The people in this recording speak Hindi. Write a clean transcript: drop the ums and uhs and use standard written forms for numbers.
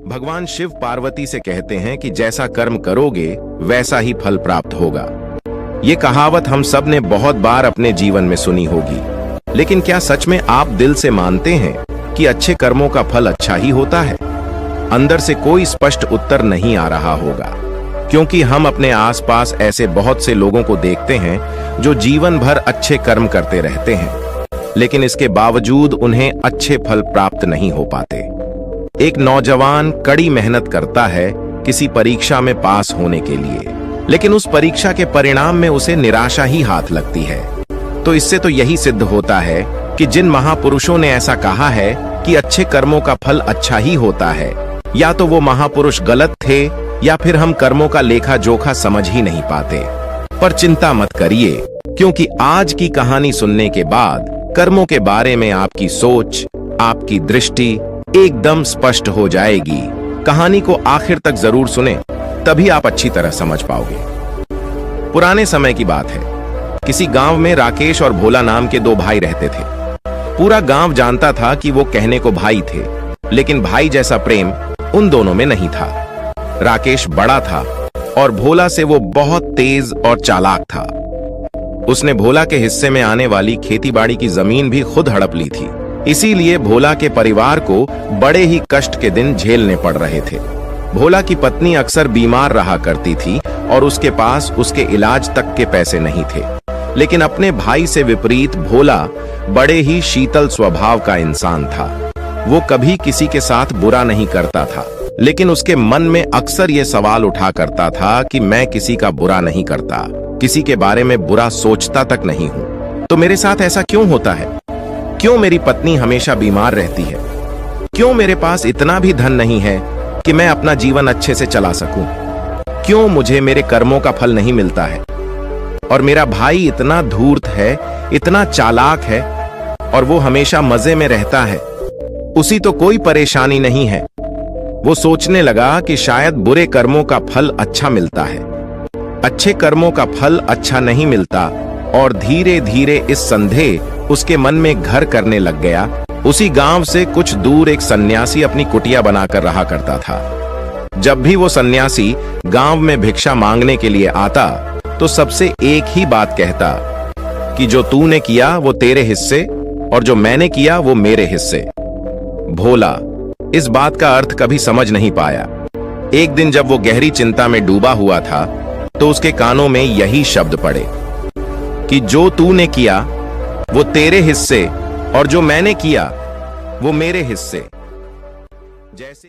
भगवान शिव पार्वती से कहते हैं कि जैसा कर्म करोगे वैसा ही फल प्राप्त होगा। ये कहावत हम सब ने बहुत बार अपने जीवन में सुनी होगी, लेकिन क्या सच में आप दिल से मानते हैं कि अच्छे कर्मों का फल अच्छा ही होता है? अंदर से कोई स्पष्ट उत्तर नहीं आ रहा होगा, क्योंकि हम अपने आसपास ऐसे बहुत से लोगों को देखते हैं जो जीवन भर अच्छे कर्म करते रहते हैं, लेकिन इसके बावजूद उन्हें अच्छे फल प्राप्त नहीं हो पाते। एक नौजवान कड़ी मेहनत करता है किसी परीक्षा में पास होने के लिए, लेकिन उस परीक्षा के परिणाम में उसे निराशा ही हाथ लगती है। तो इससे तो यही सिद्ध होता है कि जिन महापुरुषों ने ऐसा कहा है कि अच्छे कर्मों का फल अच्छा ही होता है, या तो वो महापुरुष गलत थे या फिर हम कर्मों का लेखा जोखा समझ ही नहीं पाते। पर चिंता मत करिए, क्योंकि आज की कहानी सुनने के बाद कर्मों के बारे में आपकी सोच, आपकी दृष्टि एकदम स्पष्ट हो जाएगी। कहानी को आखिर तक जरूर सुने, तभी आप अच्छी तरह समझ पाओगे। पुराने समय की बात है, किसी गांव में राकेश और भोला नाम के दो भाई रहते थे। पूरा गांव जानता था कि वो कहने को भाई थे, लेकिन भाई जैसा प्रेम उन दोनों में नहीं था। राकेश बड़ा था और भोला से वो बहुत तेज और चालाक था। उसने भोला के हिस्से में आने वाली खेतीबाड़ी की जमीन भी खुद हड़प ली थी। इसीलिए भोला के परिवार को बड़े ही कष्ट के दिन झेलने पड़ रहे थे। भोला की पत्नी अक्सर बीमार रहा करती थी और उसके पास उसके इलाज तक के पैसे नहीं थे। लेकिन अपने भाई से विपरीत भोला बड़े ही शीतल स्वभाव का इंसान था। वो कभी किसी के साथ बुरा नहीं करता था, लेकिन उसके मन में अक्सर ये सवाल उठा करता था कि मैं किसी का बुरा नहीं करता, किसी के बारे में बुरा सोचता तक नहीं हूं, तो मेरे साथ ऐसा क्यों होता है? क्यों मेरी पत्नी हमेशा बीमार रहती है? क्यों मेरे पास इतना भी धन नहीं है कि मैं अपना जीवन अच्छे से चला सकूं? क्यों मुझे मेरे कर्मों का फल नहीं मिलता है? और मेरा भाई इतना धूर्त है, इतना चालाक है, और वो हमेशा मजे में रहता है, उसी तो कोई परेशानी नहीं है। वो सोचने लगा कि शायद बुरे कर्मों का फल अच्छा मिलता है, अच्छे कर्मों का फल अच्छा नहीं मिलता, और धीरे धीरे इस संदेह उसके मन में घर करने लग गया। उसी गांव से कुछ दूर एक सन्यासी अपनी कुटिया बनाकर रहा करता था। जब भी वो सन्यासी गांव में भिक्षा मांगने के लिए आता, तो सबसे एक ही बात कहता कि जो तूने किया वो तेरे हिस्से, और जो मैंने किया वो मेरे हिस्से। भोला इस बात का अर्थ कभी समझ नहीं पाया। एक दिन जब वो गहरी चिंता में डूबा हुआ था, तो उसके कानों में यही शब्द पड़े कि जो तूने किया वो तेरे हिस्से, और जो मैंने किया वो मेरे हिस्से। जैसे